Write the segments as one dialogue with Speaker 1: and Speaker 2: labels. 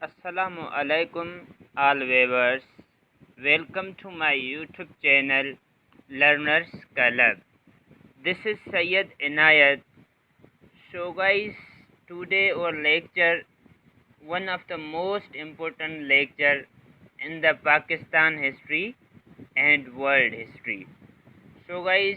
Speaker 1: Assalamu alaikum all viewers. Welcome to my YouTube channel Learners Club. This is Syed Inayat. So guys, today our lecture, one of the most important lecture in the Pakistan history and world history. So guys,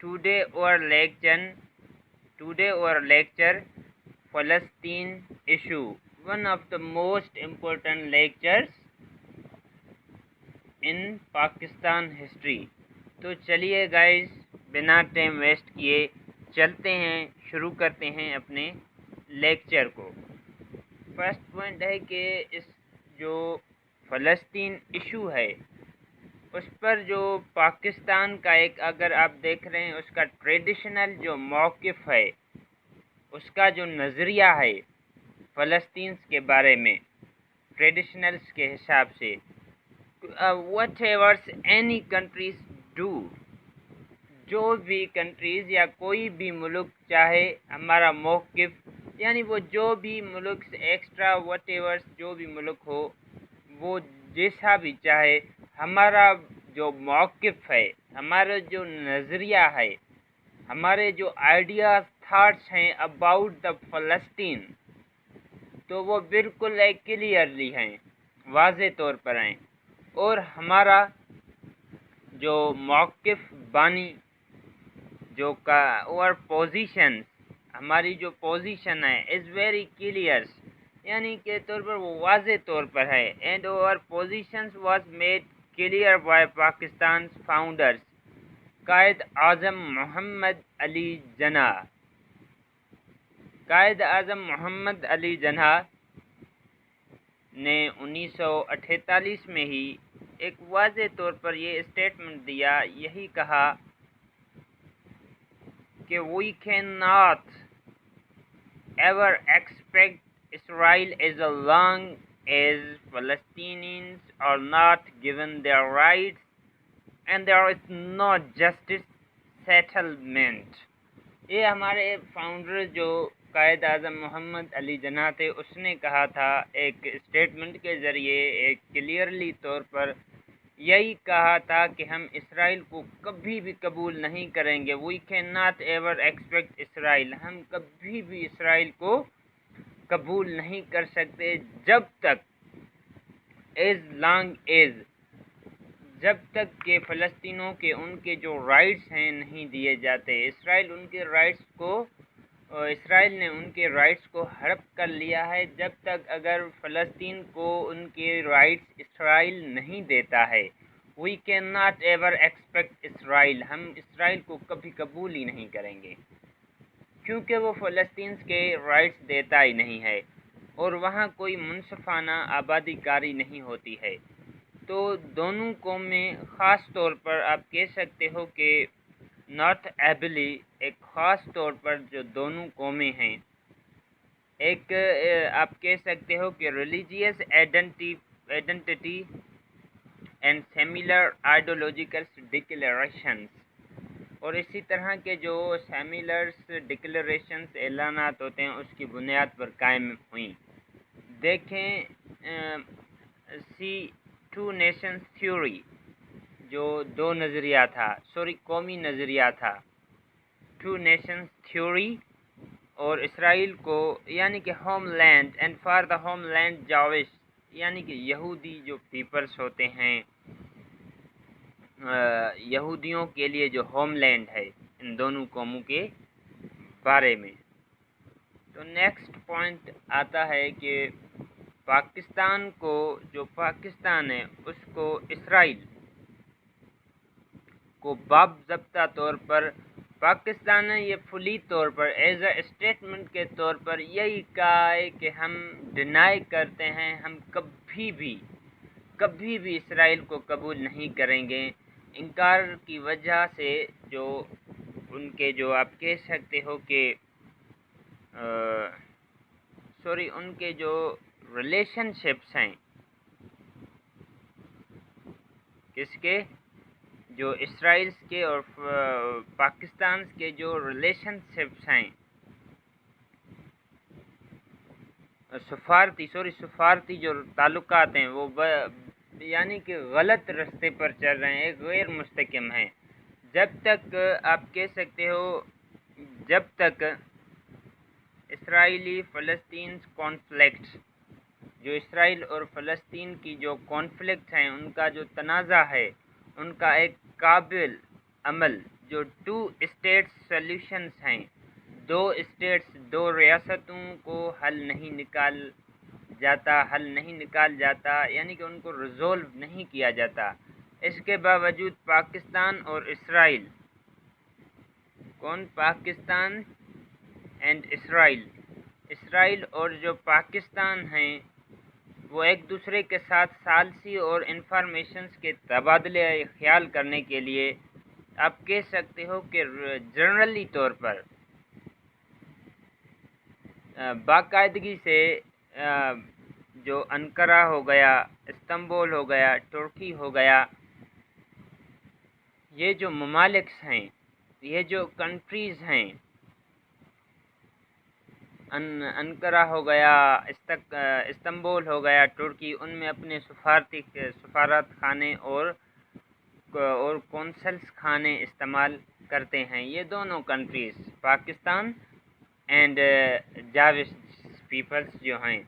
Speaker 1: Today our lecture Palestine issue, one of the most important lectures in Pakistan history. تو چلیے guys بنا time waste کیے چلتے ہیں، شروع کرتے ہیں اپنے لیکچر کو. فرسٹ پوائنٹ ہے کہ اس جو فلسطین ایشو ہے اس پر جو پاکستان کا ایک اگر آپ دیکھ رہے ہیں اس کا ٹریڈیشنل جو موقف ہے، اس کا جو نظریہ ہے فلسطین کے بارے میں ٹریڈیشنلز کے حساب سے، وٹ ایورس اینی کنٹریز ڈو، جو بھی کنٹریز یا کوئی بھی ملک چاہے ہمارا موقف، یعنی وہ جو بھی ملک سے ایکسٹرا وٹ ایورس جو بھی ملک ہو وہ جیسا بھی چاہے، ہمارا جو موقف ہے، ہمارا جو نظریہ ہے، ہمارے جو آئیڈیاز تھاٹس ہیں اباؤٹ دا فلسطین، تو وہ بالکل کلیئرلی ہیں، واضح طور پر ہیں. اور ہمارا جو موقف بانی جو کا اور پوزیشن، ہماری جو پوزیشن ہے از ویری کلیئر، یعنی کہ طور پر وہ واضح طور پر ہے. And over positions was made clear by Pakistan founders Quaid Azam محمد علی جناح. قائد اعظم محمد علی جناح نے 1948 میں ہی ایک واضح طور پر یہ اسٹیٹمنٹ دیا، یہی کہا کہ we can not ever expect Israel as long as Palestinians are not given their rights and there is no justice settlement. یہ ہمارے فاؤنڈر جو قائد اعظم محمد علی جناح تھے، اس نے کہا تھا ایک اسٹیٹمنٹ کے ذریعے، ایک کلیئرلی طور پر یہی کہا تھا کہ ہم اسرائیل کو کبھی بھی قبول نہیں کریں گے. We can not ever expect Israel, ہم کبھی بھی اسرائیل کو قبول نہیں کر سکتے جب تک جب تک کہ فلسطینوں کے ان کے جو رائٹس ہیں نہیں دیے جاتے. اسرائیل نے ان کے رائٹس کو ہڑپ کر لیا ہے. جب تک اگر فلسطین کو ان کے رائٹس اسرائیل نہیں دیتا ہے، we can not ever expect Israel, ہم اسرائیل کو کبھی قبول ہی نہیں کریں گے، کیونکہ وہ فلسطین کے رائٹس دیتا ہی نہیں ہے اور وہاں کوئی منصفانہ آبادی کاری نہیں ہوتی ہے. تو دونوں قومیں خاص طور پر آپ کہہ سکتے ہو کہ نارتھ ایبلی، ایک خاص طور پر جو دونوں قومیں ہیں، ایک آپ کہہ سکتے ہو کہ religious identity and similar ideological declarations, اور اسی طرح کے جو سیملرس ڈکلیریشنز اعلانات ہوتے ہیں اس کی بنیاد پر قائم ہوئیں. دیکھیں ٹو نیشنز تھیوری جو دو نظریہ تھا، قومی نظریہ تھا، ٹو نیشنز تھیوری، اور اسرائیل کو یعنی کہ homeland and for the homeland Jewish, یعنی کہ یہودی جو پیپلز ہوتے ہیں، یہودیوں کے لیے جو ہوم لینڈ ہے، ان دونوں قوموں کے بارے میں. تو نیکسٹ پوائنٹ آتا ہے کہ پاکستان کو، جو پاکستان ہے اس کو اسرائیل کو باضابطہ طور پر پاکستان نے یہ فلی طور پر ایز اے اسٹیٹمنٹ کے طور پر یہی کہا ہے کہ ہم ڈینائی کرتے ہیں، ہم کبھی بھی اسرائیل کو قبول نہیں کریں گے. انکار کی وجہ سے جو ان کے جو آپ کہہ سکتے ہو کہ ان کے جو ریلیشن شپس ہیں، کس کے جو اسرائیل کے اور پاکستان کے جو ریلیشن شپس ہیں، سفارتی جو تعلقات ہیں، وہ یعنی کہ غلط رستے پر چل رہے ہیں، غیر مستحکم ہیں. جب تک آپ کہہ سکتے ہو، جب تک اسرائیلی فلسطین کانفلکٹ، جو اسرائیل اور فلسطین کی جو کانفلکٹ ہیں، ان کا جو تنازع ہے، ان کا ایک قابل عمل جو 2 اسٹیٹ سلیوشنز ہیں، 2 اسٹیٹس، 2 ریاستوں کو حل نہیں نکال جاتا، یعنی کہ ان کو ریزولو نہیں کیا جاتا. اس کے باوجود پاکستان اور اسرائیل، پاکستان اینڈ اسرائیل اور جو پاکستان ہیں، وہ ایک دوسرے کے ساتھ ثالثی اور انفارمیشنز کے تبادلے خیال کرنے کے لیے آپ کہہ سکتے ہو کہ جنرلی طور پر باقاعدگی سے جو انقرہ ہو گیا، استنبول ہو گیا، ترکی ہو گیا، یہ جو ممالک ہیں، یہ جو کنٹریز ہیں، انقرہ ہو گیا، استنبول ہو گیا، ترکی، ان میں اپنے سفارت خانے اور کونسلس خانے استعمال کرتے ہیں. یہ دونوں کنٹریز پاکستان اینڈ جاوس پیپلز جو ہیں.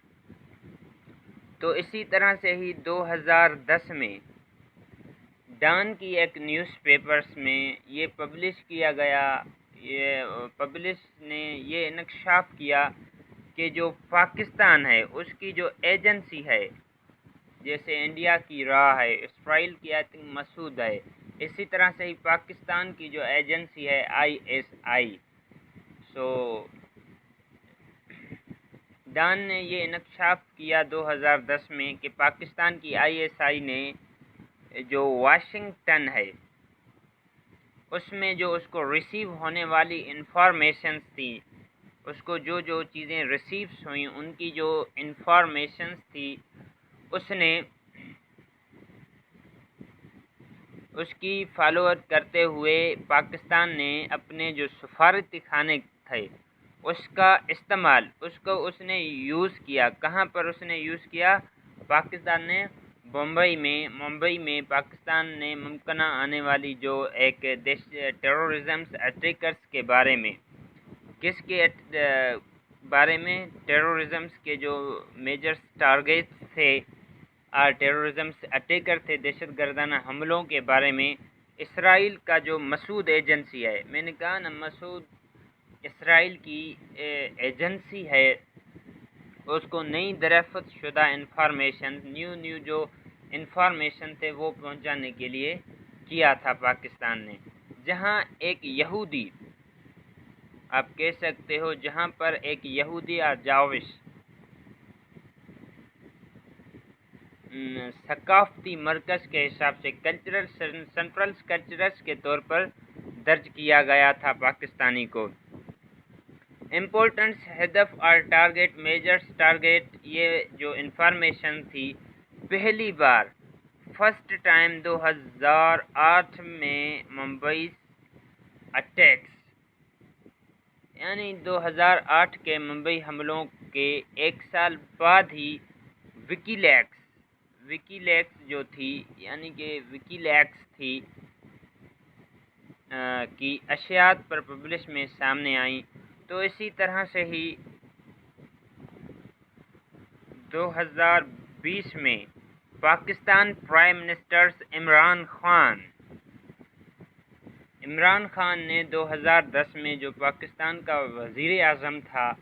Speaker 1: تو اسی طرح سے ہی 2010 میں ڈان کی ایک نیوز پیپرز میں یہ پبلش کیا گیا، نے یہ انکشاف کیا کہ جو پاکستان ہے، اس کی جو ایجنسی ہے، جیسے انڈیا کی را ہے، اسرائیل کی مسعود ہے، اسی طرح سے ہی پاکستان کی جو ایجنسی ہے ISI. ڈان نے یہ انکشاف کیا 2010 میں کہ پاکستان کی ISI نے جو واشنگٹن ہے، اس میں جو اس کو ریسیو ہونے والی انفارمیشنز تھی، اس کو جو چیزیں ریسیوز ہوئیں، ان کی جو انفارمیشنز تھی، اس کی فالو اپ کرتے ہوئے پاکستان نے اپنے جو سفارتی خانے تھے، اس نے یوز کیا. کہاں پر اس نے یوز کیا؟ پاکستان نے ممبئی میں پاکستان نے ممکنہ آنے والی جو ایک ٹیرورزم اٹیکرز کے بارے میں، کس کے بارے میں؟ ٹیرورزم کے جو میجر ٹارگیٹس تھے، ٹیرورزم اٹیکر تھے، دہشت گردانہ حملوں کے بارے میں اسرائیل کا جو مسعود ایجنسی ہے، میں نے کہا نا، مسعود اسرائیل کی ایجنسی ہے، اس کو نئی دریافت شدہ انفارمیشن، نیو جو انفارمیشن تھے، وہ پہنچانے کے لیے کیا تھا پاکستان نے. جہاں ایک یہودی، آپ کہہ سکتے ہو، جہاں پر ایک یہودی اور جاوش ثقافتی مرکز کے حساب سے سینٹرل کلچرل کے طور پر درج کیا گیا تھا پاکستانی کو. امپورٹنس، ہدف اور ٹارگیٹ، میجرز ٹارگیٹ، یہ جو انفارمیشن تھی، پہلی بار فرسٹ ٹائم 2008 میں ممبئی اٹیکس، یعنی 2008 کے ممبئی حملوں کے ایک سال بعد ہی وکی لیکس جو تھی، یعنی کہ وکی لیکس تھی کی اشاعت پر پبلش میں سامنے آئیں. تو اسی طرح سے ہی 2020 میں پاکستان پرائم منسٹر عمران خان نے 2010 میں، جو پاکستان کا وزیر اعظم تھا،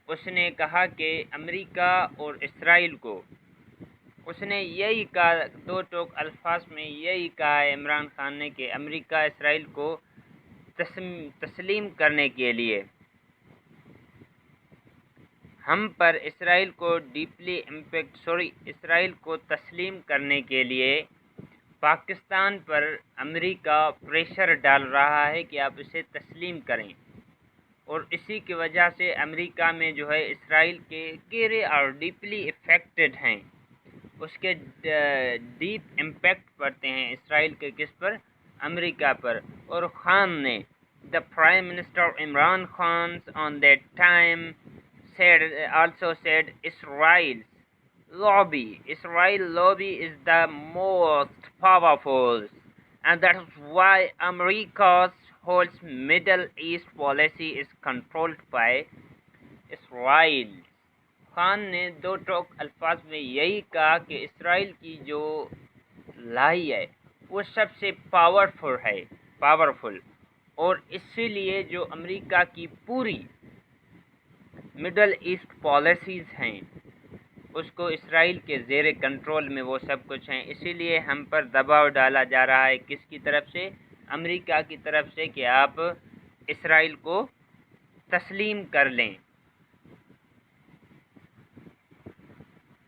Speaker 1: اس نے کہا کہ امریکہ اور اسرائیل کو، اس نے یہی کہا، 2 ٹوک الفاظ میں یہی کہا ہے عمران خان نے کہ امریکہ اسرائیل کو تسلیم کرنے کے لیے، ہم پر اسرائیل کو تسلیم کرنے کے لیے پاکستان پر امریکہ پریشر ڈال رہا ہے کہ آپ اسے تسلیم کریں. اور اسی کی وجہ سے امریکہ میں جو ہے اسرائیل کے گہرے اور ڈیپلی افیکٹڈ ہیں، اس کے ڈیپ امپیکٹ پڑتے ہیں اسرائیل کے کس پر؟ امریکہ پر. اور خان نے the Prime Minister Imran Khan on that time also said Israel lobby is the most powerful, and that is why America's whole Middle East policy is controlled by Israel. Khan نے دو ٹوک الفاظ میں یہی کہا کہ اسرائیل کی جو لائی ہے وہ سب سے پاورفل، اور اسی لیے جو امریکہ کی پوری مڈل ایسٹ پالیسیز ہیں اس کو اسرائیل کے زیر کنٹرول میں وہ سب کچھ ہیں. اسی لیے ہم پر دباؤ ڈالا جا رہا ہے کس کی طرف سے؟ امریکہ کی طرف سے، کہ آپ اسرائیل کو تسلیم کر لیں.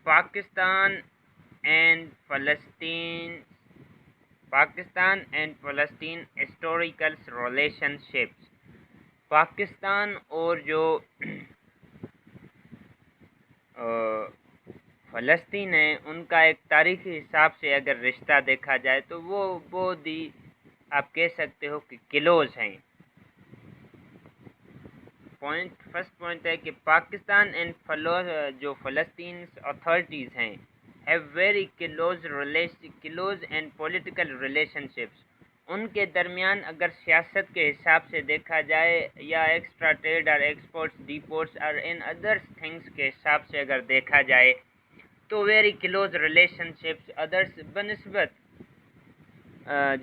Speaker 1: پاکستان اینڈ فلسطین ہسٹوریکل ریلیشن شپس. پاکستان اور جو فلسطین ہے ان کا ایک تاریخی حساب سے اگر رشتہ دیکھا جائے تو وہ بہت ہی آپ کہہ سکتے ہو کہ کلوز ہیں. فرسٹ پوائنٹ ہے کہ پاکستان اینڈ جو فلسطین اتھارٹیز ہیں have very close and political relationships. ان کے درمیان اگر سیاست کے حساب سے دیکھا جائے یا ایکسٹرا ٹریڈ اور ایکسپورٹس ڈیپورٹس اور ان ادر تھنگس کے حساب سے اگر دیکھا جائے تو ویری کلوز ریلیشن شپس ادرس بنسبت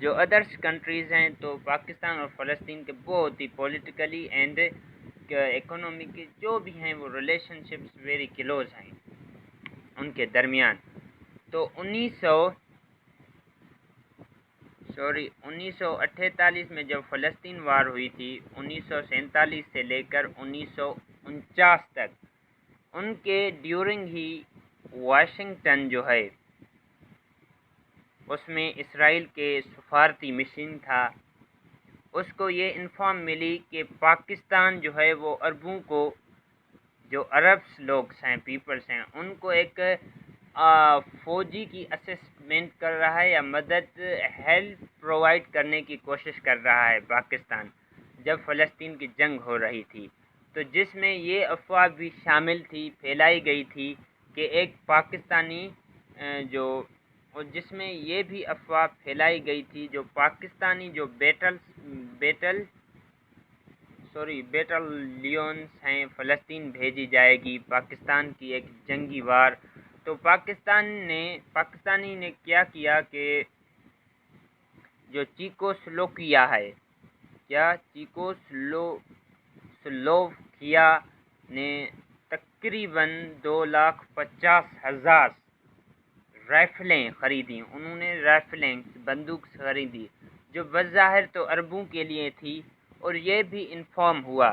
Speaker 1: جو ادرس کنٹریز ہیں تو پاکستان اور فلسطین کے بہت ہی پولیٹیکلی اینڈ اکنامک جو بھی ہیں وہ ریلیشن شپس ویری کلوز ہیں ان کے درمیان. تو 1948 میں جب فلسطین وار ہوئی تھی 1947 سے لے کر 1949 تک ان کے ڈیورنگ ہی واشنگٹن جو ہے اس میں اسرائیل کے سفارتی مشن تھا. اس کو یہ انفارم ملی کہ پاکستان جو ہے وہ عربوں کو، جو عربس لوگ ہیں پیپلس ہیں، ان کو ایک فوجی کی اسسمنٹ کر رہا ہے یا مدد ہیلپ پرووائڈ کرنے کی کوشش کر رہا ہے پاکستان جب فلسطین کی جنگ ہو رہی تھی. تو جس میں یہ افواہ بھی شامل تھی، پھیلائی گئی تھی کہ ایک پاکستانی اور جس میں یہ بھی افواہ پھیلائی گئی تھی جو پاکستانی جو بیٹل ہیں فلسطین بھیجی جائے گی پاکستان کی ایک جنگی وار. تو پاکستانی نے کیا کیا کہ جو چیکوسلوکیا ہے، چیکوسلوکیا نے تقریباً 2,50,000 رائفلیں خریدیں. انہوں نے بندوق خریدی جو بظاہر تو عربوں کے لیے تھی اور یہ بھی انفارم ہوا.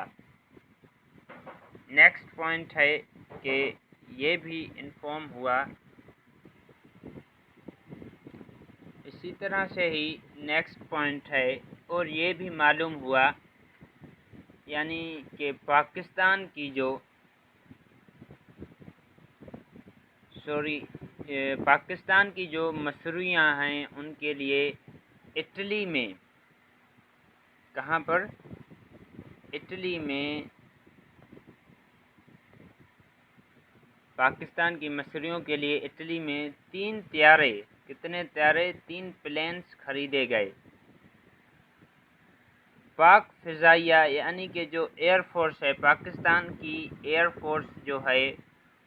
Speaker 1: نیکسٹ پوائنٹ ہے کہ یہ بھی انفارم ہوا، اسی طرح سے ہی نیکسٹ پوائنٹ ہے اور یہ بھی معلوم ہوا یعنی کہ پاکستان کی جو مشروعیاں ہیں ان کے لیے اٹلی میں، کہاں پر؟ اٹلی میں پاکستان کی مشروعیوں کے لیے اٹلی میں 3 طیارے، کتنے طیارے؟ 3 پلینس خریدے گئے. پاک فضائیہ یعنی کہ جو ایئر فورس ہے پاکستان کی ایئر فورس جو ہے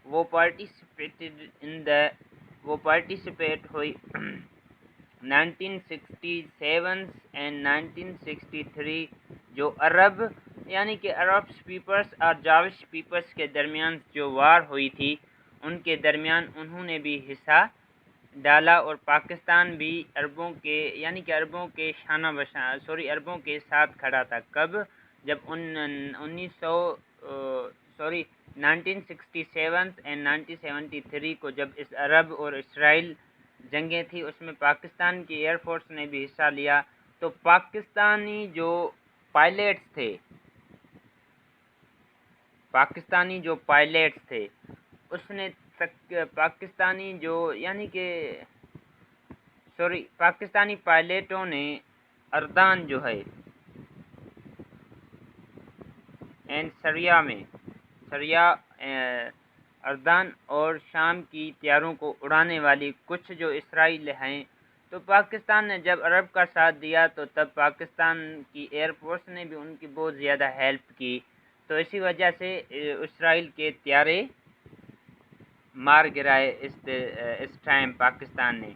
Speaker 1: وہ پارٹیسپیٹ ہوئی 1967 اینڈ 1963 جو عرب یعنی کہ عرب پیپلس اور جاوش پیپلس کے درمیان جو وار ہوئی تھی ان کے درمیان انہوں نے بھی حصہ ڈالا اور پاکستان بھی عربوں کے ساتھ کھڑا تھا. کب؟ جب 1967 اینڈ 1973 کو جب اس عرب اور اسرائیل جنگیں تھی اس میں پاکستان کی ایئر فورس نے بھی حصہ لیا. تو پاکستانی جو پائلٹس تھے اس نے پاکستانی پائلٹوں نے اردان جو ہے اینڈ سریا اردان اور شام کی طیاروں کو اڑانے والی کچھ جو اسرائیل ہیں، تو پاکستان نے جب عرب کا ساتھ دیا تو تب پاکستان کی ایئر فورس نے بھی ان کی بہت زیادہ ہیلپ کی، تو اسی وجہ سے اسرائیل کے طیارے مار گرائے اس ٹائم پاکستان نے۔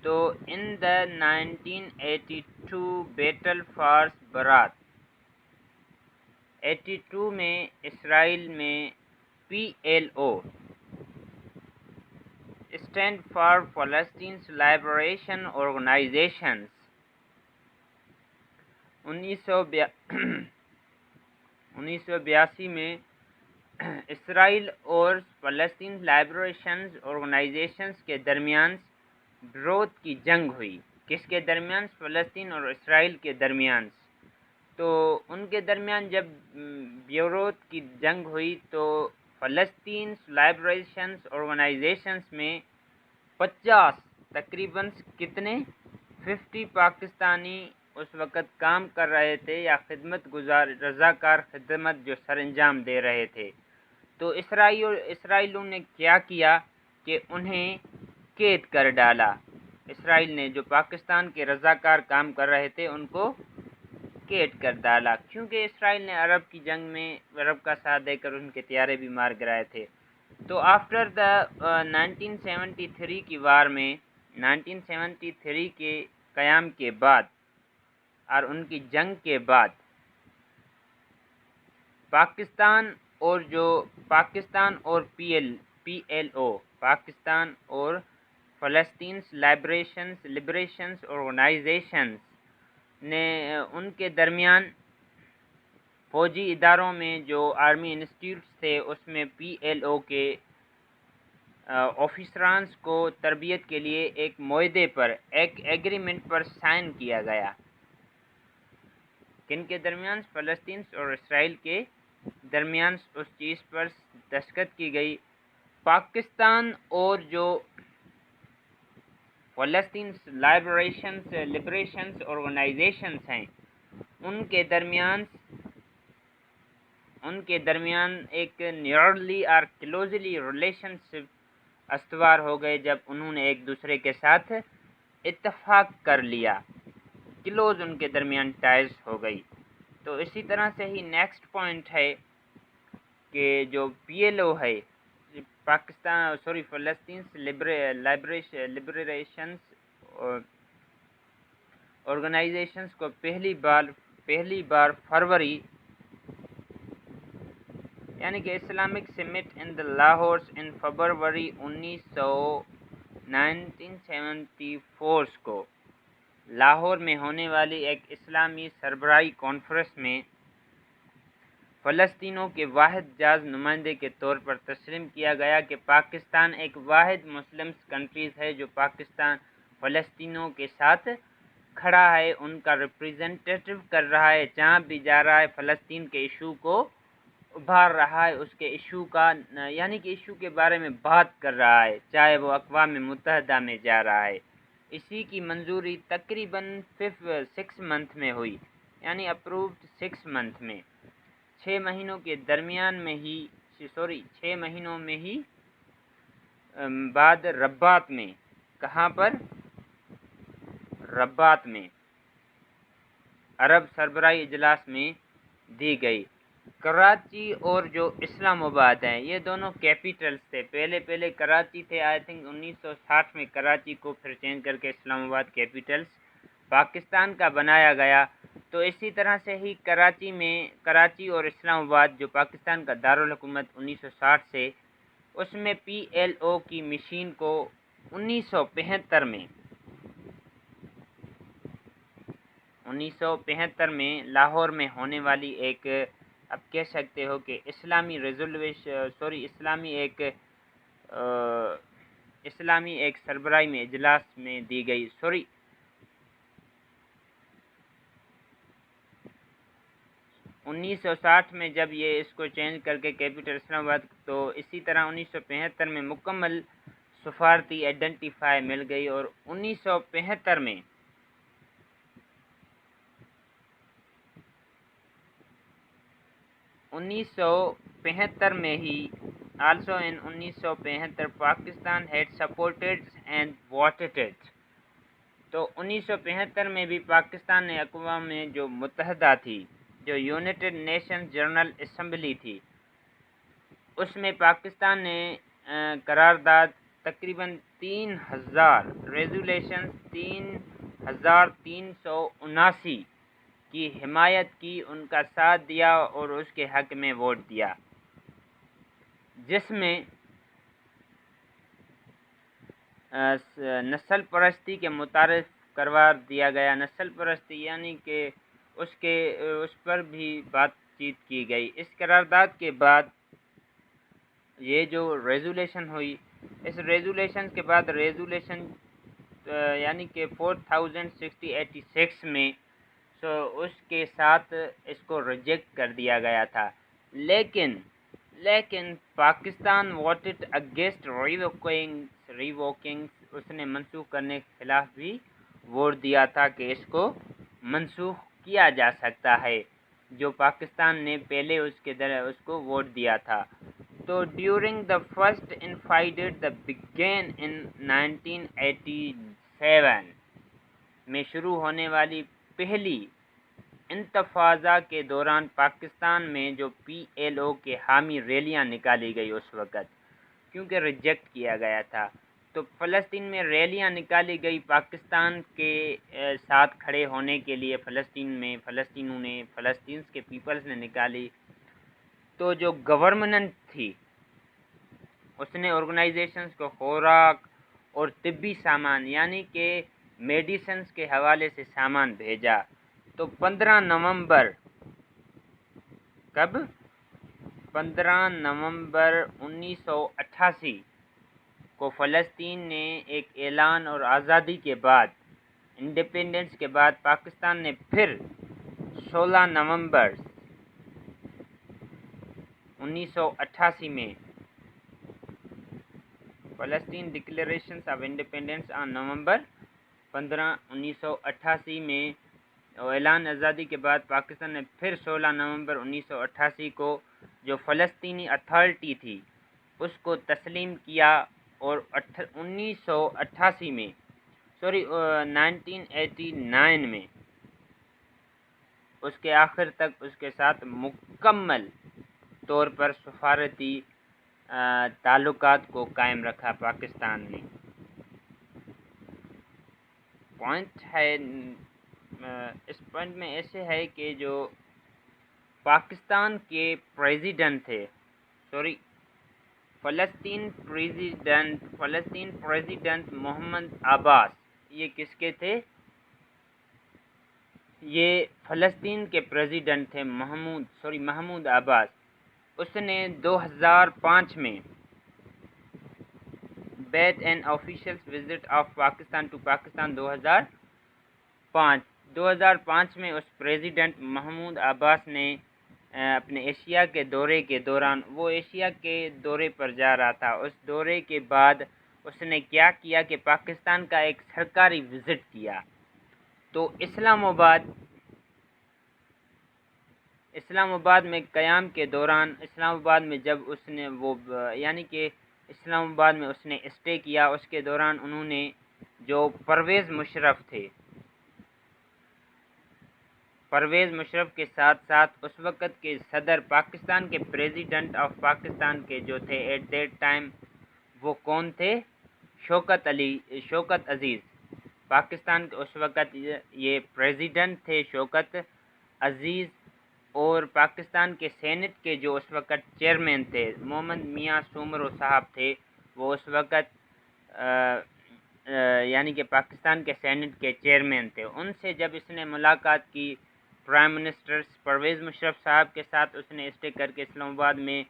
Speaker 1: تو ان دا 1982 بیٹل فار برات، 82 میں اسرائیل میں PLO اسٹینڈ فار فلسطین لائبریشن آرگنائزیشنز 1982 میں اسرائیل اور فلسطین لائبریشنز آرگنائزیشنز کے درمیان بیروت کی جنگ ہوئی۔ کس کے درمیان؟ فلسطین اور اسرائیل کے درمیان۔ تو ان کے درمیان جب بیروت کی جنگ ہوئی تو فلسطین لائبریشنز آرگنائزیشنز میں 50 تقریباً کتنے 50 پاکستانی اس وقت کام کر رہے تھے یا خدمت گزار رضاکار خدمت جو سر انجام دے رہے تھے۔ تو اسرائیلیوں نے کیا کیا کہ انہیں قید کر ڈالا۔ اسرائیل نے جو پاکستان کے رضاکار کام کر رہے تھے ان کو قید کر ڈالا، کیونکہ اسرائیل نے عرب کی جنگ میں عرب کا ساتھ دے کر ان کے طیارے بھی مار گرائے تھے۔ تو آفٹر دا 1973 کی وار میں 1973 کے قیام کے بعد اور ان کی جنگ کے بعد پاکستان اور PLO پاکستان اور فلسطین لبریشنز آرگنائزیشنز نے ان کے درمیان فوجی اداروں میں جو آرمی انسٹیٹیوٹس تھے اس میں PLO کے آفیسرانز کو تربیت کے لیے ایک معاہدے پر ایک ایگریمنٹ پر سائن کیا گیا۔ کن کے درمیان؟ فلسطین اور اسرائیل کے درمیان اس چیز پر دستخط کی گئی۔ پاکستان اور جو فلسطین لبریشنز آرگنائزیشنز ہیں ان کے درمیان ایک نیئرلی اور کلوزلی ریلیشن شپ استوار ہو گئے جب انہوں نے ایک دوسرے کے ساتھ اتفاق کر لیا، کلوز ان کے درمیان ٹائز ہو گئی۔ تو اسی طرح سے ہی نیکسٹ پوائنٹ ہے کہ جو PLO ہے فلسطین لبریشنز آرگنائزیشنز کو پہلی بار فروری یعنی کہ اسلامک سمٹ ان دا لاہور ان فروری 1974 کو لاہور میں ہونے والی ایک اسلامی سربراہی کانفرنس میں فلسطینیوں کے واحد جاز نمائندے کے طور پر تسلیم کیا گیا کہ پاکستان ایک واحد مسلم کنٹریز ہے جو پاکستان فلسطینیوں کے ساتھ کھڑا ہے، ان کا ریپریزنٹیٹو کر رہا ہے، جہاں بھی جا رہا ہے فلسطین کے ایشو کو ابھار رہا ہے، اس کے ایشو کا یعنی کہ ایشو کے بارے میں بات کر رہا ہے، چاہے وہ اقوام متحدہ میں جا رہا ہے۔ اسی کی منظوری تقریباً 6 منتھ میں ہوئی، یعنی اپرووڈ 6 منتھ میں 6 مہینوں کے درمیان میں ہی 6 مہینوں میں ہی بعد رباط میں، کہاں پر؟ رباط میں عرب سربراہی اجلاس میں دی گئی۔ کراچی اور جو اسلام آباد ہیں یہ دونوں کیپیٹلز تھے، پہلے کراچی تھے، آئی تھنک 1960 میں کراچی کو پھر چینج کر کے اسلام آباد کیپیٹلز پاکستان کا بنایا گیا۔ تو اسی طرح سے ہی کراچی اور اسلام آباد جو پاکستان کا دارالحکومت 1960 سے، اس میں PLO کی مشین کو 1975 میں لاہور میں ہونے والی ایک اب کہہ سکتے ہو کہ اسلامی ایک سربراہی میں اجلاس میں دی گئی 1960 میں جب یہ اس کو چینج کر کے کیپٹل اسلام آباد، تو اسی طرح 1975 میں مکمل سفارتی آئیڈینٹیفائی مل گئی، اور 1975 میں 1975 میں ہی also in 1975 Pakistan had supported and voted it. تو 1975 میں بھی پاکستان نے اقوام میں جو متحدہ تھی، جو یونائٹڈ نیشن جنرل اسمبلی تھی، اس میں پاکستان نے قرارداد تقریباً 3000 ریزولیشن 3379 کی حمایت کی، ان کا ساتھ دیا اور اس کے حق میں ووٹ دیا، جس میں نسل پرستی کے متعارف قرار دیا گیا۔ نسل پرستی یعنی کہ اس پر بھی بات چیت کی گئی۔ اس قرارداد کے بعد یہ جو ریزولیشن ہوئی، اس ریزولیشن کے بعد ریزولیشن یعنی کہ 4686 میں اس کے ساتھ اس کو ریجیکٹ کر دیا گیا تھا، لیکن پاکستان ووٹڈ اگینسٹ ریووکنگ، اس نے منسوخ کرنے کے خلاف بھی ووٹ دیا تھا کہ اس کو منسوخ کیا جا سکتا ہے، جو پاکستان نے پہلے اس کو ووٹ دیا تھا۔ تو during the first intifada the began in 1987 میں شروع ہونے والی پہلی انتفاضہ کے دوران پاکستان میں جو PLO کے حامی ریلیاں نکالی گئی اس وقت، کیونکہ ریجیکٹ کیا گیا تھا، تو فلسطین میں ریلیاں نکالی گئی پاکستان کے ساتھ کھڑے ہونے کے لیے، فلسطین کے پیپلز نے نکالی۔ تو جو گورنمنٹ تھی اس نے آرگنائزیشنز کو خوراک اور طبی سامان یعنی کہ میڈیسنز کے حوالے سے سامان بھیجا۔ تو 15 نومبر 1988 کو فلسطین نے ایک اعلان اور آزادی کے بعد، انڈیپینڈنس کے بعد، پاکستان نے پھر 16 نومبر 1988 میں فلسطین ڈکلیریشن آف انڈیپینڈنس آن نومبر 15 1988 میں اعلان آزادی کے بعد پاکستان نے پھر 16 نومبر 1988 کو جو فلسطینی اتھارٹی تھی اس کو تسلیم کیا، اور 1989 میں اس کے آخر تک اس کے ساتھ مکمل طور پر سفارتی تعلقات کو قائم رکھا پاکستان نے۔ پوائنٹ ہے اس پوائنٹ میں ایسے ہے کہ جو پاکستان کے پریزیڈنٹ تھے، فلسطین پریزیڈنٹ محمد عباس، یہ کس کے تھے؟ یہ فلسطین کے پریزیڈنٹ تھے محمود عباس۔ اس نے 2005 میں بیت an official visit of Pakistan to Pakistan 2005 میں اس پریزیڈنٹ محمود عباس نے اپنے ایشیا کے دورے کے دوران، وہ ایشیا کے دورے پر جا رہا تھا، اس دورے کے بعد اس نے کیا کیا کہ پاکستان کا ایک سرکاری وزٹ کیا۔ تو اسلام آباد میں قیام کے دوران، اسلام آباد میں جب اس نے یعنی کہ اسلام آباد میں اس نے اسٹے کیا، اس کے دوران انہوں نے جو پرویز مشرف کے ساتھ ساتھ اس وقت کے صدر، پاکستان کے پریزیڈنٹ آف پاکستان کے جو تھے ایٹ دیٹ ٹائم، وہ کون تھے؟ شوکت عزیز۔ پاکستان کے اس وقت یہ پریزیڈنٹ تھے شوکت عزیز، اور پاکستان کے سینٹ کے جو اس وقت چیئرمین تھے محمد میاں سومرو صاحب تھے، وہ اس وقت یعنی کہ پاکستان کے سینٹ کے چیئرمین تھے۔ ان سے جب اس نے ملاقات کی، پرائم منسٹر پرویز مشرف صاحب کے ساتھ اس نے اسٹے کر کے اسلام آباد میں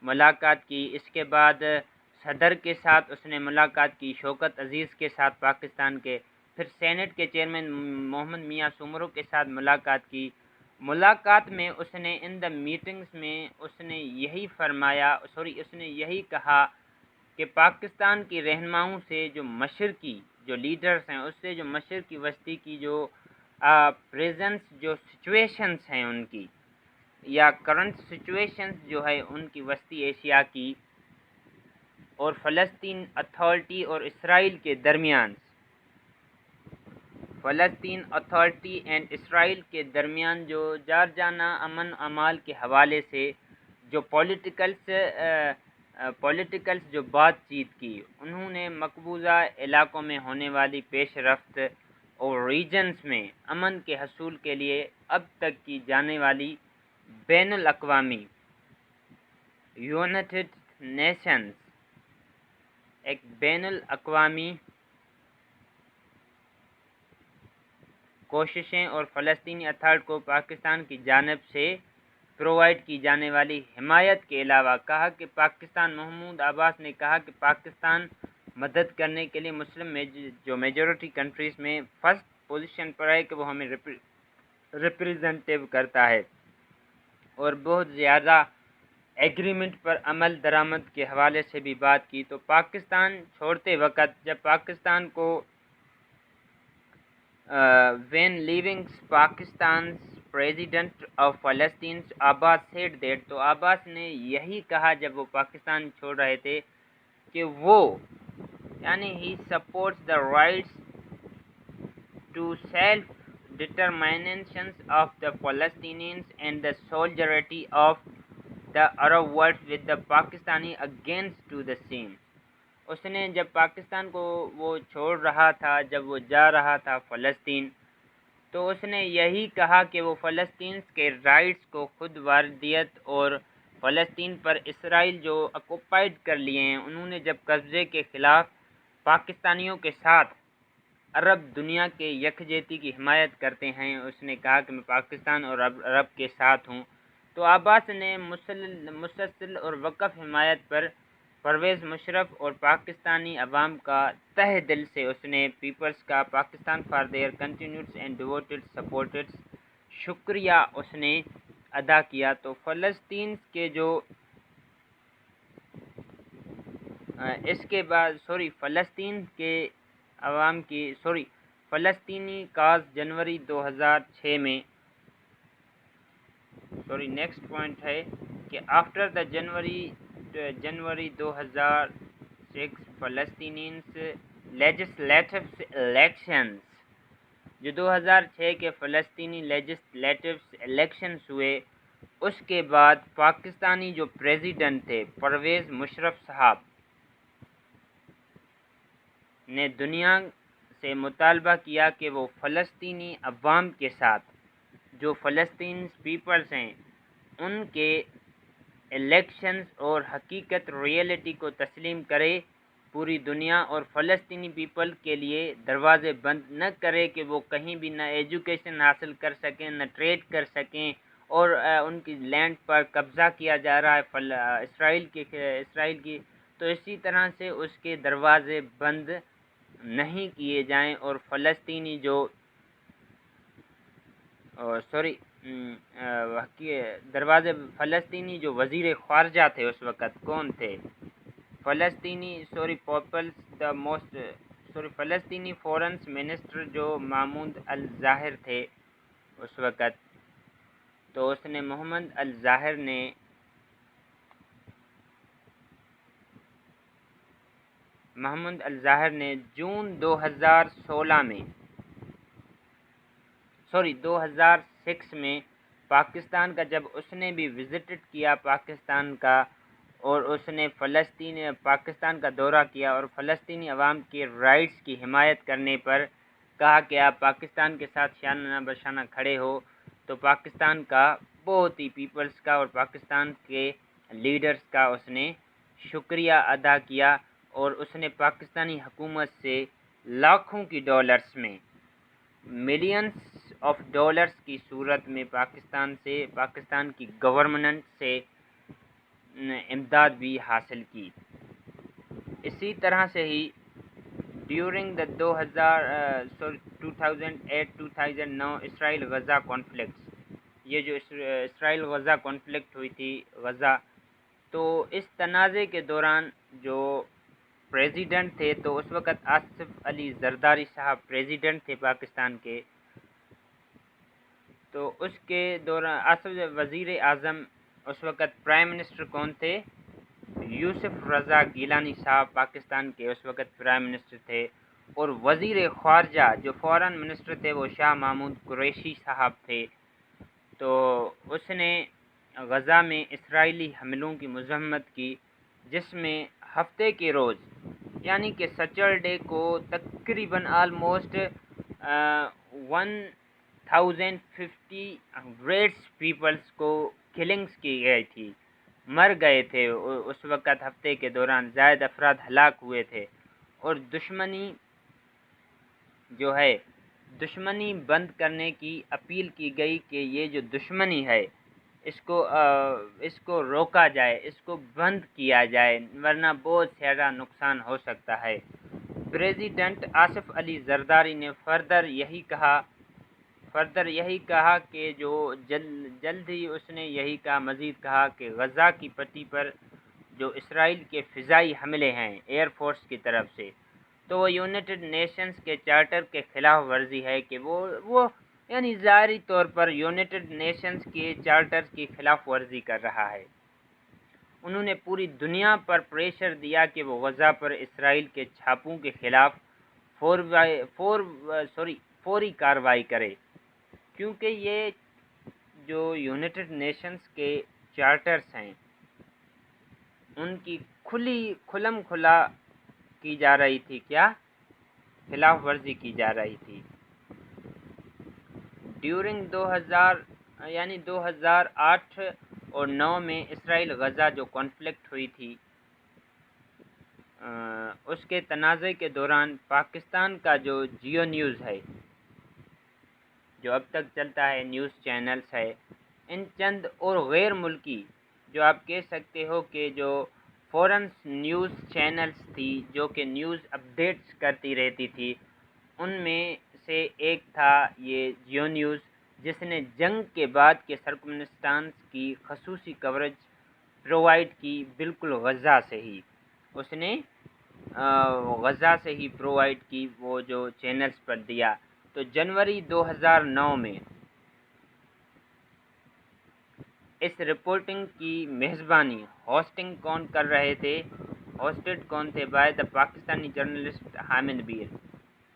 Speaker 1: ملاقات کی، اس کے بعد صدر کے ساتھ اس نے ملاقات کی، شوکت عزیز کے ساتھ پاکستان کے، پھر سینٹ کے چیئرمین محمد میاں سومرو کے ساتھ ملاقات کی۔ ملاقات میں اس نے ان دا میٹنگز میں اس نے یہی کہا کہ پاکستان کی رہنماؤں سے جو مشرقی جو لیڈرز ہیں، اس سے جو مشرقی وسطی کی جو پریزنس جو سچویشنز ہیں ان کی، یا کرنٹ سچویشنز جو ہے ان کی وسطی ایشیا کی اور فلسطین اتھارٹی اور اسرائیل کے درمیان، فلسطین اتھارٹی اینڈ اسرائیل کے درمیان جو جارجانہ امن اعمال کے حوالے سے جو پولیٹیکلز جو بات چیت کی، انہوں نے مقبوضہ علاقوں میں ہونے والی پیش رفت اور ریجنز میں امن کے حصول کے لیے اب تک کی جانے والی بین الاقوامی یونائٹڈ نیشنز ایک بین الاقوامی کوششیں اور فلسطینی اتھارٹی کو پاکستان کی جانب سے پرووائڈ کی جانے والی حمایت کے علاوہ کہا کہ پاکستان محمود عباس نے کہا کہ پاکستان مدد کرنے کے لیے مسلم جو میجورٹی کنٹریز میں فرسٹ پوزیشن پر ہے کہ وہ ہمیں ریپریزنٹیو کرتا ہے، اور بہت زیادہ ایگریمنٹ پر عمل درآمد کے حوالے سے بھی بات کی۔ تو پاکستان چھوڑتے وقت جب پاکستان کو when leaving Pakistan's president of Palestine Abbas said that، تو عباس نے یہی کہا جب وہ پاکستان چھوڑ رہے تھے کہ وہ یعنی he supports the rights to self-determination of the Palestinians and the solidarity of the Arab world with the Pakistani against to the same۔ اس نے جب پاکستان کو وہ چھوڑ رہا تھا، جب وہ جا رہا تھا فلسطین، تو اس نے یہی کہا کہ وہ فلسطین کے رائٹس کو خود واردیت اور فلسطین پر اسرائیل جو اکوپائڈ کر لیے ہیں، انہوں نے جب قبضے کے خلاف پاکستانیوں کے ساتھ عرب دنیا کے یکجہتی کی حمایت کرتے ہیں، اس نے کہا کہ میں پاکستان اور عرب کے ساتھ ہوں۔ تو عباس نے مسلسل اور وقف حمایت پر پرویز مشرف اور پاکستانی عوام کا تہ دل سے اس نے پیپلز کا Pakistan for their continued and devoted supporters شکریہ اس نے ادا کیا۔ تو فلسطین کے جو اس کے بعد فلسطین کے عوام کی فلسطینی کاز جنوری 2006 میں نیکسٹ پوائنٹ ہے کہ after the January 2006 Palestinians legislative elections, جو 2006 کے فلسطینی لیجسلیٹو الیکشنز ہوئے، اس کے بعد پاکستانی جو پریزیڈنٹ تھے پرویز مشرف صاحب نے دنیا سے مطالبہ کیا کہ وہ فلسطینی عوام کے ساتھ جو فلسطین پیپلز ہیں ان کے الیکشنز اور حقیقت ریئلٹی کو تسلیم کرے پوری دنیا، اور فلسطینی پیپل کے لیے دروازے بند نہ کرے کہ وہ کہیں بھی نہ ایجوکیشن حاصل کر سکیں، نہ ٹریڈ کر سکیں، اور ان کی لینڈ پر قبضہ کیا جا رہا ہے اسرائیل کی، تو اسی طرح سے اس کے دروازے بند نہیں کیے جائیں، اور فلسطینی جو فلسطینی جو وزیر خارجہ تھے اس وقت کون تھے، فلسطینی فورنس منسٹر جو محمود الظاہر تھے اس وقت، تو اس نے محمد الظاہر نے جون 2006 میں پاکستان کا جب اس نے بھی وزٹڈ کیا پاکستان کا، اور اس نے پاکستان کا دورہ کیا اور فلسطینی عوام کے رائٹس کی حمایت کرنے پر کہا کہ آپ پاکستان کے ساتھ شانہ بشانہ کھڑے ہو، تو پاکستان کا بہت ہی پیپلز کا اور پاکستان کے لیڈرز کا اس نے شکریہ ادا کیا، اور اس نے پاکستانی حکومت سے لاکھوں کی ڈالرز میں ملینز آف ڈالرز کی صورت میں پاکستان کی گورنمنٹ سے امداد بھی حاصل کی۔ اسی طرح سے ہی during the 2008-2009 Israel Gaza conflicts, یہ جو اسرائیل غزہ کانفلکٹ ہوئی تھی غزہ، تو اس تنازع کے دوران جو پریزیڈنٹ تھے، تو اس وقت آصف علی زرداری صاحب پریزیڈنٹ تھے پاکستان کے، تو اس کے دوران اصل وزیر اعظم اس وقت پرائم منسٹر کون تھے؟ یوسف رضا گیلانی صاحب پاکستان کے اس وقت پرائم منسٹر تھے، اور وزیر خارجہ جو فارن منسٹر تھے وہ شاہ محمود قریشی صاحب تھے۔ تو اس نے غزہ میں اسرائیلی حملوں کی مذمت کی، جس میں ہفتے کے روز یعنی کہ سیٹرڈے کو تقریباً آلموسٹ 1050 ریٹس پیپلز کو کلنگز کی گئی تھی، مر گئے تھے اس وقت۔ ہفتے کے دوران زائد افراد ہلاک ہوئے تھے، اور دشمنی بند کرنے کی اپیل کی گئی کہ یہ جو دشمنی ہے اس کو روکا جائے، اس کو بند کیا جائے، ورنہ بہت زیادہ نقصان ہو سکتا ہے۔ پریزیڈنٹ آصف علی زرداری نے فردر یہی کہا کہ جو جلد ہی اس نے یہی کہا، مزید کہا کہ غزہ کی پٹی پر جو اسرائیل کے فضائی حملے ہیں ایئر فورس کی طرف سے، تو وہ یونائٹڈ نیشنز کے چارٹر کے خلاف ورزی ہے، کہ وہ یعنی ظاہری طور پر یونائٹڈ نیشنز کے چارٹر کی خلاف ورزی کر رہا ہے۔ انہوں نے پوری دنیا پر پریشر دیا کہ وہ غزہ پر اسرائیل کے چھاپوں کے خلاف فوری کارروائی کرے، کیونکہ یہ جو یونائٹڈ نیشنز کے چارٹرز ہیں ان کی کھلم کھلا کی جا رہی تھی، کیا خلاف ورزی کی جا رہی تھی۔ ڈیورنگ 2008 اور 2009 میں اسرائیل غزہ جو کانفلکٹ ہوئی تھی، اس کے تنازع کے دوران پاکستان کا جو جیو نیوز ہے، جو اب تک چلتا ہے، نیوز چینلز ہے، ان چند اور غیر ملکی جو آپ کہہ سکتے ہو کہ جو فورن نیوز چینلز تھی جو کہ نیوز اپڈیٹس کرتی رہتی تھی، ان میں سے ایک تھا یہ جیو نیوز، جس نے جنگ کے بعد کے سرکمسٹانس کی خصوصی کوریج پرووائڈ کی، بالکل غزہ سے ہی اس نے پرووائڈ کی، وہ جو چینلز پر دیا۔ تو جنوری 2009 میں اس رپورٹنگ کی میزبانی ہوسٹڈ کون تھے؟ By the Pakistani journalist Hamid Mir.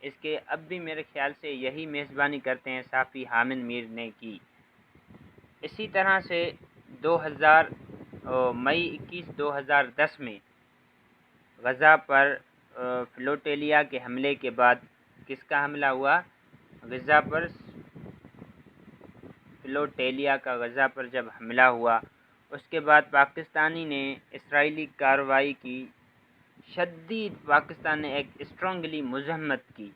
Speaker 1: اس کے اب بھی میرے خیال سے یہی میزبانی کرتے ہیں صحافی حامد میر نے کی۔ اسی طرح سے مئی 21 2010 میں غزہ پر فلوٹیلیا کے حملے کے بعد کس کا حملہ ہوا؟ غزہ پر فلوٹیلیا کا غزہ پر جب حملہ ہوا، اس کے بعد پاکستان نے ایک اسٹرانگلی مذمت کی،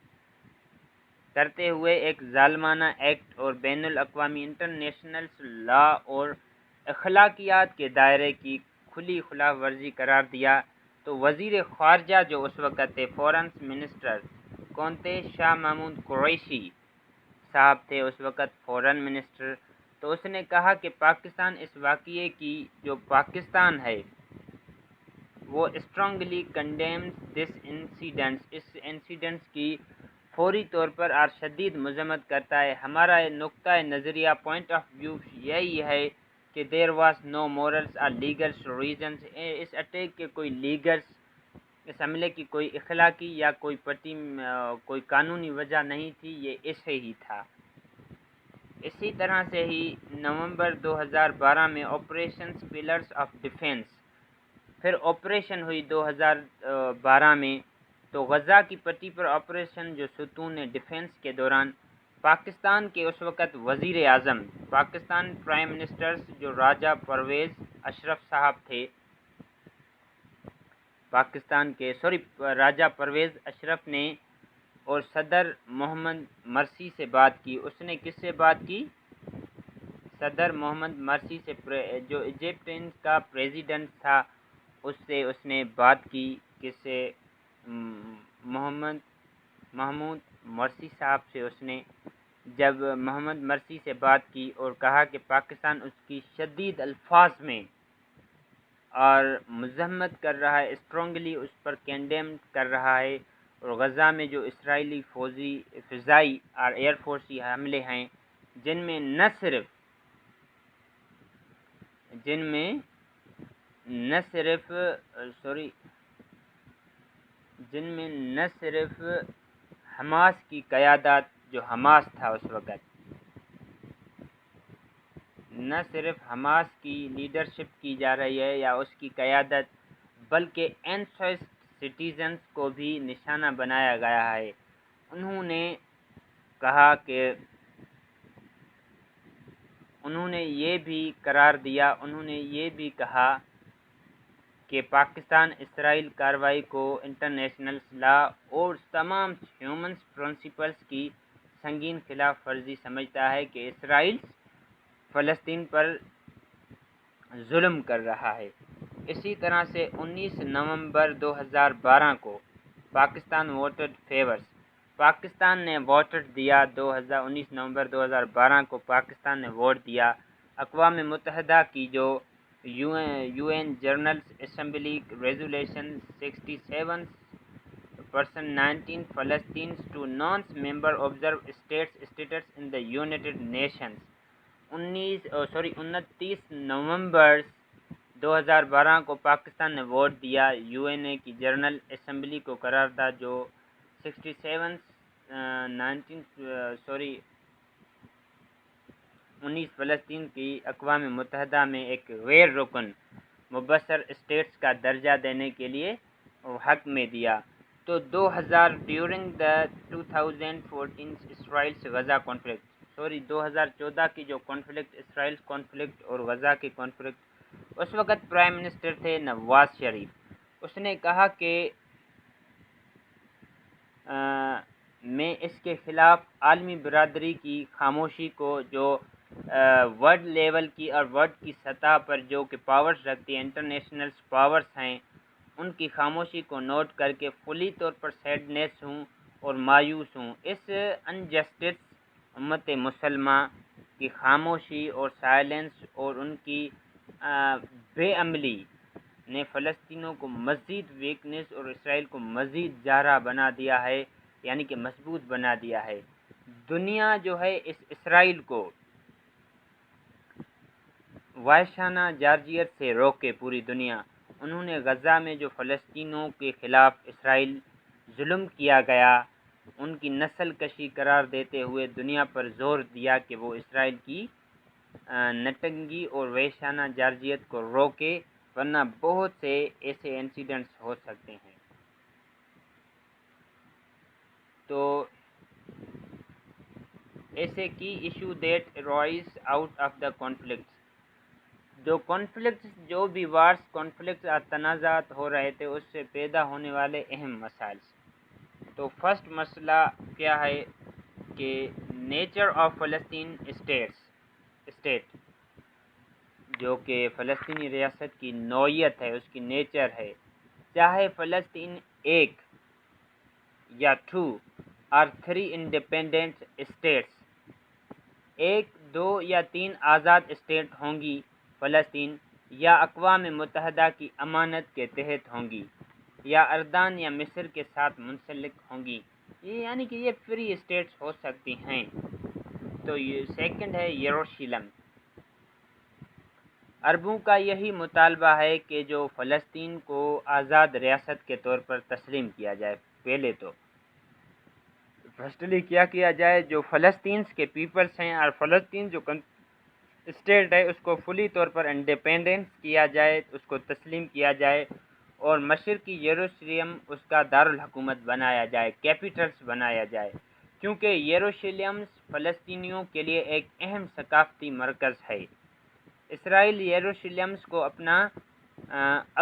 Speaker 1: کرتے ہوئے ایک ظالمانہ ایکٹ اور بین الاقوامی انٹرنیشنل لا اور اخلاقیات کے دائرے کی کھلی خلاف ورزی قرار دیا۔ تو وزیر خارجہ جو اس وقت تھے، فورن منسٹر کون تھے؟ شاہ محمود قریشی صاحب تھے اس وقت فورن منسٹر۔ تو اس نے کہا کہ پاکستان اس واقعے کی جو پاکستان ہے وہ اسٹرانگلی کنڈیمز دس انسیڈنٹس، اس انسیڈنٹس کی فوری طور پر اور شدید مذمت کرتا ہے۔ ہمارا نقطۂ نظریہ پوائنٹ آف ویو یہی ہے کہ دیر واز نو مورلس اور لیگلس ریزنس، اس اٹیک کے کوئی لیگلس، اس حملے کی کوئی اخلاقی یا کوئی قانونی وجہ نہیں تھی، یہ ایسے ہی تھا۔ اسی طرح سے ہی نومبر 2012 میں آپریشن پلرز آف ڈیفنس، پھر آپریشن ہوئی 2012 میں، تو غزہ کی پٹی پر آپریشن جو ستون ڈیفنس کے دوران پاکستان کے اس وقت وزیر اعظم، پاکستان پرائم منسٹر جو راجہ پرویز اشرف صاحب تھے، راجہ پرویز اشرف نے اور صدر محمد مرسی سے بات کی۔ اس نے کس سے بات کی؟ صدر محمد مرسی سے، جو ایجپٹ کا پریزیڈنٹ تھا، اس سے اس نے بات کی۔ کس سے؟ محمود مرسی صاحب سے اس نے جب محمد مرسی سے بات کی اور کہا کہ پاکستان اس کی شدید الفاظ میں اور مذمت کر رہا ہے، اسٹرانگلی اس پر کنڈیم کر رہا ہے، اور غزہ میں جو اسرائیلی فضائی اور ایئر فورسی حملے ہیں جن میں نہ صرف حماس کی قیادت، جو حماس تھا اس وقت، نہ صرف حماس کی لیڈرشپ کی جا رہی ہے یا اس کی قیادت، بلکہ انسویس سٹیزنز کو بھی نشانہ بنایا گیا ہے۔ انہوں نے یہ بھی کہا کہ پاکستان اسرائیل کارروائی کو انٹرنیشنل لا اور تمام ہیومن پرنسپلز کی سنگین خلاف ورزی سمجھتا ہے کہ اسرائیل فلسطین پر ظلم کر رہا ہے۔ اسی طرح سے 19 نومبر 2012 کو پاکستان ووٹڈ فیورز، پاکستان نے ووٹڈ دیا 19 نومبر 2012 کو پاکستان نے ووٹ دیا اقوام متحدہ کی جو U N General Assembly resolution 67/19 فلسطین to non member observer state in the United Nations 29 نومبر 2012 کو پاکستان نے ووٹ دیا یو این اے کی جنرل اسمبلی کو قرارداد جو 19 فلسطین کی اقوام متحدہ میں ایک غیر رکن مبصر اسٹیٹس کا درجہ دینے کے لیے حق میں دیا۔ تو 2014 اسرائیل غزہ کانفلکٹ 2014 کی جو کانفلکٹ اسرائیل کانفلکٹ اور غزہ کی کانفلکٹ، اس وقت پرائم منسٹر تھے نواز شریف۔ اس نے کہا کہ میں اس کے خلاف عالمی برادری کی خاموشی کو، جو ورلڈ لیول کی اور ورلڈ کی سطح پر جو کہ پاورز رکھتی ہیں، انٹرنیشنل پاورز ہیں، ان کی خاموشی کو نوٹ کر کے فلی طور پر سیڈنیس ہوں اور مایوس ہوں۔ اس انجسٹس امت مسلمہ کی خاموشی اور سائلنس اور ان کی بے عملی نے فلسطینیوں کو مزید ویکنس اور اسرائیل کو مزید جارحہ بنا دیا ہے، یعنی کہ مضبوط بنا دیا ہے۔ دنیا جو ہے اس اسرائیل کو وحشانہ جارحیت سے روکے، پوری دنیا، انہوں نے غزہ میں جو فلسطینیوں کے خلاف اسرائیل ظلم کیا گیا ان کی نسل کشی قرار دیتے ہوئے دنیا پر زور دیا کہ وہ اسرائیل کی نٹنگی اور وحشانہ جارحیت کو روکے، ورنہ بہت سے ایسے انسیڈنٹس ہو سکتے ہیں۔ تو ایسے کی issue that arise out of the conflicts, جو بھی وارس کانفلکٹس اور تنازعات ہو رہے تھے اس سے پیدا ہونے والے اہم مسائل۔ تو فرسٹ مسئلہ کیا ہے کہ نیچر آف فلسطین اسٹیٹ، جو کہ فلسطینی ریاست کی نوعیت ہے، اس کی نیچر ہے، چاہے فلسطین ایک یا 2 اور 3 انڈیپینڈنٹ اسٹیٹس، 1، 2 یا 3 آزاد اسٹیٹ ہوں گی فلسطین، یا اقوام متحدہ کی امانت کے تحت ہوں گی، یا اردن یا مصر کے ساتھ منسلک ہوں گی، یعنی کہ یہ فری اسٹیٹس ہو سکتی ہیں۔ تو یہ سیکنڈ ہے یروشلم۔ عربوں کا یہی مطالبہ ہے کہ جو فلسطین کو آزاد ریاست کے طور پر تسلیم کیا جائے۔ پہلے تو فرسٹلی کیا جائے، جو فلسطین کے پیپلز ہیں اور فلسطین جو اسٹیٹ ہے اس کو فلی طور پر انڈیپینڈنس کیا جائے، اس کو تسلیم کیا جائے، اور مشرقی یروشلم اس کا دارالحکومت بنایا جائے، کیپٹلس بنایا جائے، کیونکہ یروشلم فلسطینیوں کے لیے ایک اہم ثقافتی مرکز ہے۔ اسرائیل یروشلم کو اپنا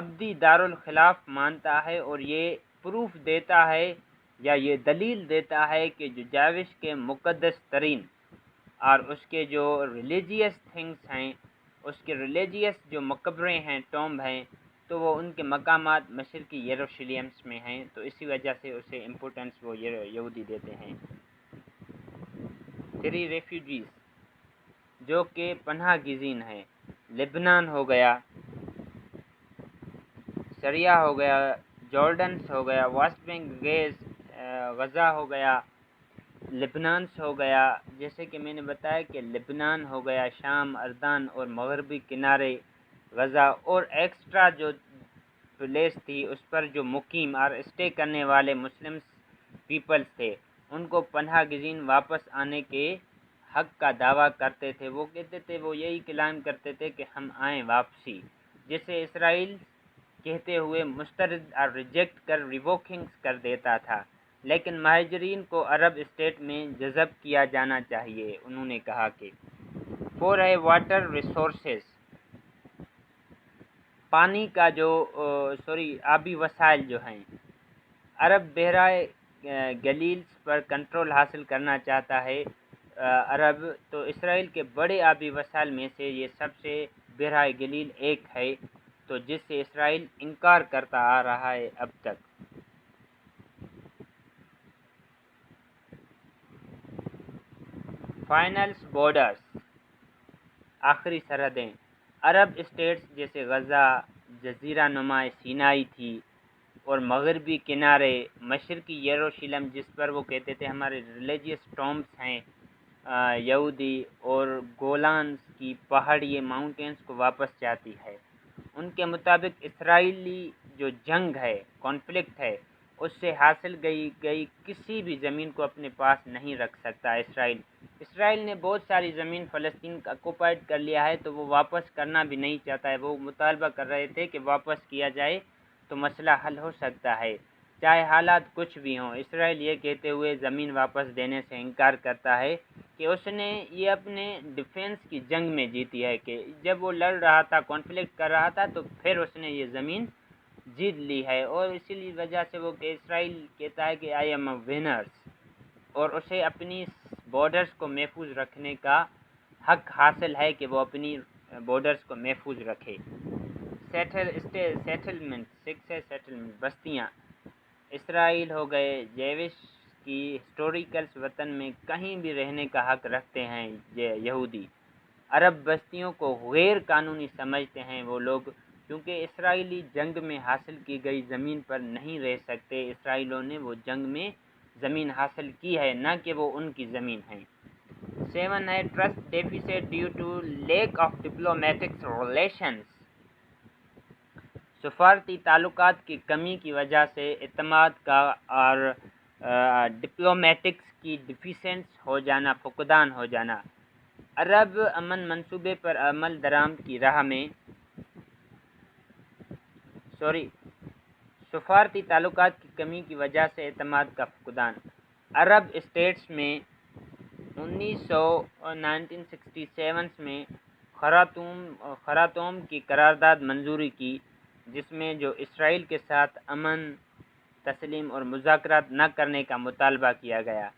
Speaker 1: ابدی دارالخلاف مانتا ہے، اور یہ پروف دیتا ہے یا یہ دلیل دیتا ہے کہ جو جاوش کے مقدس ترین اور اس کے جو ریلیجیس تھنگس ہیں، اس کے ریلیجیس جو مقبرے ہیں، ٹومب ہیں، تو وہ ان کے مقامات مشرقی یروشلم میں ہیں، تو اسی وجہ سے اسے امپورٹنس وہ یہودی دیتے ہیں۔ 3 ریفیوجیز جو کہ پناہ گزین ہیں، لبنان ہو گیا، سریا ہو گیا، جارڈنس ہو گیا، ویسٹ بینک غزہ ہو گیا، لبنان ہو گیا، جیسے کہ میں نے بتایا کہ لبنان ہو گیا، شام، اردن اور مغربی کنارے غزہ، اور ایکسٹرا جو پلیس تھی اس پر جو مقیم اور اسٹے کرنے والے مسلم پیپلز تھے ان کو پناہ گزین واپس آنے کے حق کا دعویٰ کرتے تھے۔ وہ کہتے تھے، وہ یہی کلام کرتے تھے کہ ہم آئیں واپسی، جسے اسرائیل کہتے ہوئے مسترد اور ریجیکٹ کر ریووکنگ کر دیتا تھا، لیکن مہاجرین کو عرب اسٹیٹ میں جذب کیا جانا چاہیے۔ انہوں نے کہا کہ فور اے واٹر ریسورسز، پانی کا جو آبی وسائل جو ہیں، عرب بحرۂ گلیل پر کنٹرول حاصل کرنا چاہتا ہے عرب، تو اسرائیل کے بڑے آبی وسائل میں سے یہ سب سے بحرۂ گلیل ایک ہے، تو جس سے اسرائیل انکار کرتا آ رہا ہے اب تک۔ فائنلز بارڈرز، آخری سرحدیں، عرب اسٹیٹس جیسے غزہ، جزیرہ نما سینائی تھی، اور مغربی کنارے، مشرقی یروشلم جس پر وہ کہتے تھے ہمارے ریلیجیس ٹومبس ہیں یہودی، اور گولان کی پہاڑی ماؤنٹینز کو واپس چاہتی ہے۔ ان کے مطابق اسرائیلی جو جنگ ہے، کانفلکٹ ہے، اس سے حاصل گئی کسی بھی زمین کو اپنے پاس نہیں رکھ سکتا اسرائیل نے بہت ساری زمین فلسطین کا آکوپائڈ کر لیا ہے، تو وہ واپس کرنا بھی نہیں چاہتا ہے۔ وہ مطالبہ کر رہے تھے کہ واپس کیا جائے تو مسئلہ حل ہو سکتا ہے، چاہے حالات کچھ بھی ہوں۔ اسرائیل یہ کہتے ہوئے زمین واپس دینے سے انکار کرتا ہے کہ اس نے یہ اپنے ڈیفنس کی جنگ میں جیتی ہے، کہ جب وہ لڑ رہا تھا، کانفلکٹ کر رہا تھا، تو پھر اس نے یہ زمین جیت لی ہے، اور اسی لیے وجہ سے وہ کہ اسرائیل کہتا ہے کہ آئی ایم اے ونرز، اور اسے اپنی بارڈرز کو محفوظ رکھنے کا حق حاصل ہے کہ وہ اپنی بارڈرز کو محفوظ رکھے۔ سیٹلمنٹ، بستیاں، اسرائیل ہو گئے جیوش کی ہسٹوریکلس وطن میں کہیں بھی رہنے کا حق رکھتے ہیں یہودی۔ عرب بستیوں کو غیر قانونی سمجھتے ہیں وہ لوگ، کیونکہ اسرائیلی جنگ میں حاصل کی گئی زمین پر نہیں رہ سکتے۔ اسرائیلیوں نے وہ جنگ میں زمین حاصل کی ہے، نہ کہ وہ ان کی زمین ہے۔ 7 ہے trust deficit due to lack of diplomatic relations, سفارتی تعلقات کی کمی کی وجہ سے اعتماد کا اور ڈپلومیٹکس کی ڈیفیسنس ہو جانا، فقدان ہو جانا۔ عرب امن منصوبے پر عمل درآمد کی راہ میں سفارتی تعلقات کی کمی کی وجہ سے اعتماد کا فقدان۔ عرب اسٹیٹس میں 1967 میں خرطوم کی قرارداد منظوری کی، جس میں جو اسرائیل کے ساتھ امن، تسلیم اور مذاکرات نہ کرنے کا مطالبہ کیا گیا،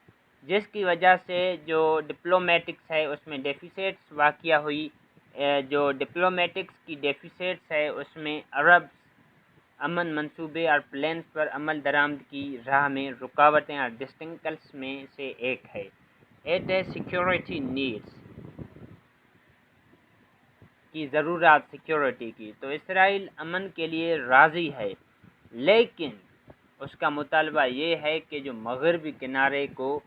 Speaker 1: جس کی وجہ سے جو ڈپلومیٹکس ہے اس میں ڈیفیسٹس واقع ہوئی۔ جو ڈپلومیٹکس کی ڈیفیسٹس ہے اس میں عرب امن منصوبے اور پلانز پر عمل درآمد کی راہ میں رکاوٹیں اور ڈسٹنکلس میں سے ایک ہے۔ 8 ہے سیکیورٹی نیڈز کی ضرورات، سیکیورٹی کی، تو اسرائیل امن کے لیے راضی ہے، لیکن اس کا مطالبہ یہ ہے کہ جو مغربی کنارے کو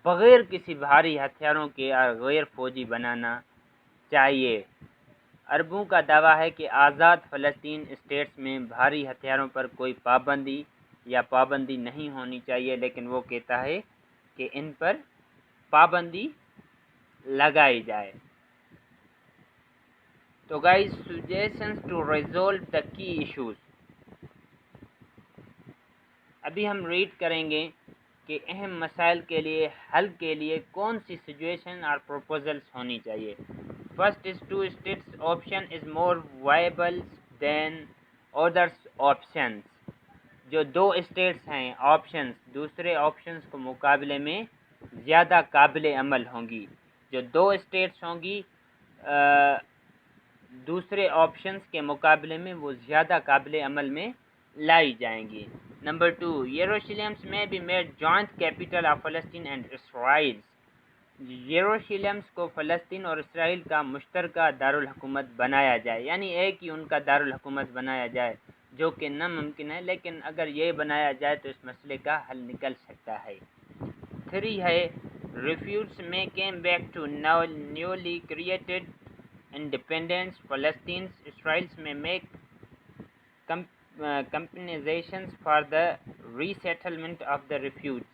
Speaker 1: بغیر کسی بھاری ہتھیاروں کے اور غیر فوجی بنانا چاہیے۔ عربوں کا دعویٰ ہے کہ آزاد فلسطین اسٹیٹس میں بھاری ہتھیاروں پر کوئی پابندی نہیں ہونی چاہیے، لیکن وہ کہتا ہے کہ ان پر پابندی لگائی جائے۔ تو گائز، سجیشنز ٹو ریزولو دا کی ایشوز، ابھی ہم ریڈ کریں گے کہ اہم مسائل کے لیے حل کے لیے کون سی سجیشن اور پروپوزلز ہونی چاہیے۔ First is 2 states option is more viable than others options, جو 2 اسٹیٹس ہیں آپشنز دوسرے آپشنز کو مقابلے میں زیادہ قابل عمل ہوں گی۔ جو 2 اسٹیٹس ہوں گی دوسرے آپشنز کے مقابلے میں وہ زیادہ قابل عمل میں لائی جائیں گی۔ نمبر 2، یروشلمز میں be made joint capital of فلسطین اینڈ اسرائیل، یروشلمز کو فلسطین اور اسرائیل کا مشترکہ دارالحکومت بنایا جائے، یعنی ایک ہی ان کا دارالحکومت بنایا جائے، جو کہ ناممکن ہے، لیکن اگر یہ بنایا جائے تو اس مسئلے کا حل نکل سکتا ہے۔ 3 ہے refugees may came back to now newly created independent Palestine. Israel may make compensations for the resettlement of the refugees.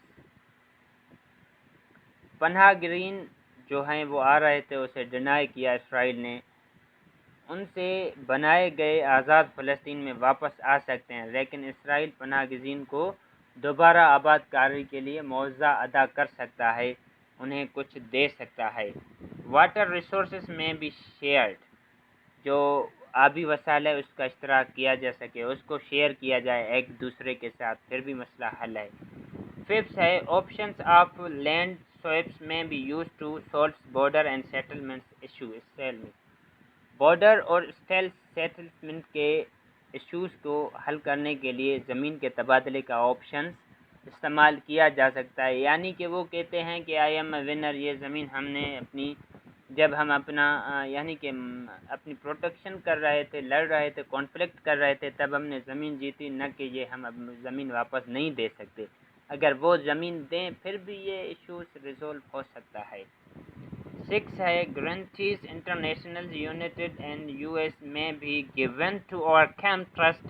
Speaker 1: پناہ گزین جو ہیں وہ آ رہے تھے اسے ڈینائی کیا اسرائیل نے. ان سے بنائے گئے آزاد فلسطین میں واپس آ سکتے ہیں، لیکن اسرائیل پناہ گزین کو دوبارہ آباد کاری کے لیے معاوضہ ادا کر سکتا ہے، انہیں کچھ دے سکتا ہے. واٹر ریسورسز میں بھی شیئرڈ، جو آبی وسائل ہے اس کا اشتراک کیا جا سکے، اس کو شیئر کیا جائے ایک دوسرے کے ساتھ، پھر بھی مسئلہ حل ہے. ففتھ ہے آپشنس آف لینڈ سویپس میں بھی use to solve border and settlements issue. Border اور سیٹلمنٹ کے ایشوز کو حل کرنے کے لیے زمین کے تبادلے کا آپشن استعمال کیا جا سکتا ہے. یعنی کہ وہ کہتے ہیں کہ آئی ایم اے ونر، یہ زمین ہم نے اپنی، جب ہم اپنا یعنی کہ اپنی پروٹیکشن کر رہے تھے، لڑ رہے تھے، کانفلکٹ کر رہے تھے، تب ہم نے زمین جیتی، نہ کہ یہ ہم اب زمین واپس نہیں دے سکتے. اگر وہ زمین دیں پھر بھی یہ ایشوز ریزولو ہو سکتا ہے. 6 ہے guarantees international united and U S میں بھی given to overcome trust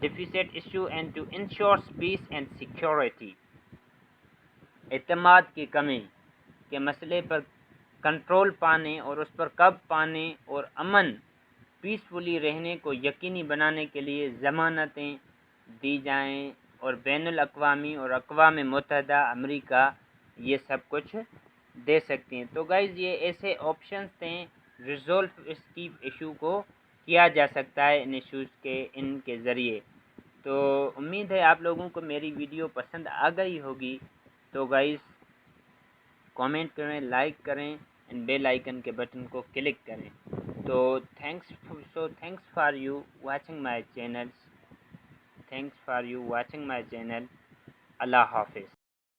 Speaker 1: deficit issue and to ensure peace and security. اعتماد کی کمی کے مسئلے پر کنٹرول پانے اور اس پر قابو پانے اور امن پیسفلی رہنے کو یقینی بنانے کے لیے ضمانتیں دی جائیں، اور بین الاقوامی اور اقوام متحدہ امریکہ یہ سب کچھ دے سکتی ہیں. تو گائز یہ ایسے آپشنس تھے، ریزولو اس کی ایشو کو کیا جا سکتا ہے ان کے ذریعے. تو امید ہے آپ لوگوں کو میری ویڈیو پسند آ گئی ہوگی. تو گائز کامنٹ کریں، لائک کریں، اینڈ بیل آئیکن کے بٹن کو کلک کریں. تو thanks for you watching my channel. اللہ حافظ.